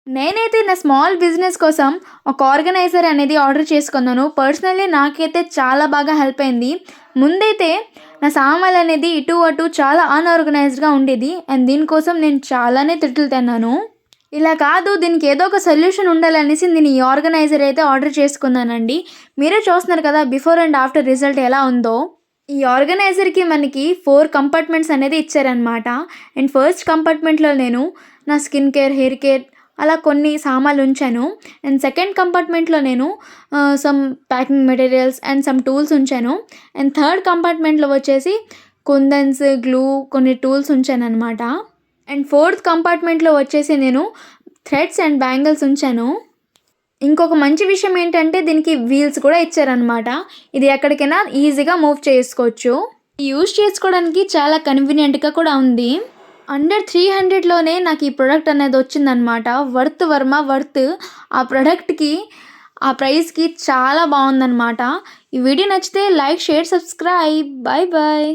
నేనైతే నా small business కోసం ఒక ఆర్గనైజర్ అనేది ఆర్డర్ చేసుకున్నాను. పర్సనల్లీ నాకైతే చాలా బాగా హెల్ప్ అయింది. ముందైతే నా సామాన్లు అనేది ఇటు అటు చాలా అన్ఆర్గనైజ్డ్‌గా ఉండేది. అండ్ దీనికోసం నేను చాలానే తిట్లు తిన్నాను. ఇలా కాదు, దీనికి ఏదో ఒక సొల్యూషన్ ఉండాలనేసి నేను ఈ ఆర్గనైజర్ అయితే ఆర్డర్ చేసుకున్నానండి. మీరే చూస్తున్నారు కదా బిఫోర్ అండ్ ఆఫ్టర్ రిజల్ట్ ఎలా ఉందో. ఈ ఆర్గనైజర్‌కి మనకి 4 కంపార్ట్మెంట్స్ అనేది ఇచ్చారనమాట. అండ్ ఫస్ట్ కంపార్ట్మెంట్‌లో నేను నా స్కిన్ కేర్, హెయిర్ కేర్ అలా కొన్ని సామాన్లు ఉంచాను. అండ్ సెకండ్ కంపార్ట్మెంట్‌లో నేను some packing materials and some tools ఉంచాను. అండ్ థర్డ్ కంపార్ట్మెంట్‌లో వచ్చేసి కుందన్స్, గ్లూ కొన్ని టూల్స్ ఉంచాననమాట. అండ్ ఫోర్త్ కంపార్ట్మెంట్‌లో వచ్చేసి నేను థ్రెడ్స్ అండ్ బ్యాంగిల్స్ ఉంచాను. ఇంకొక మంచి విషయం ఏంటంటే దీనికి వీల్స్ కూడా ఇచ్చారనమాట. ఇది ఎక్కడికైనా ఈజీగా మూవ్ చేసుకోవచ్చు. యూజ్ చేసుకోవడానికి చాలా కన్వీనియంట్‌గా కూడా ఉంది. అండర్ 300లోనే నాకు ఈ ప్రోడక్ట్ అనేది వచ్చిందనమాట. వర్త్ వర్మ వర్త్. ఆ ప్రోడక్ట్‌కి ఆ ప్రైస్‌కి చాలా బాగుందనమాట. ఈ వీడియో నచ్చితే like, share, subscribe. Bye bye.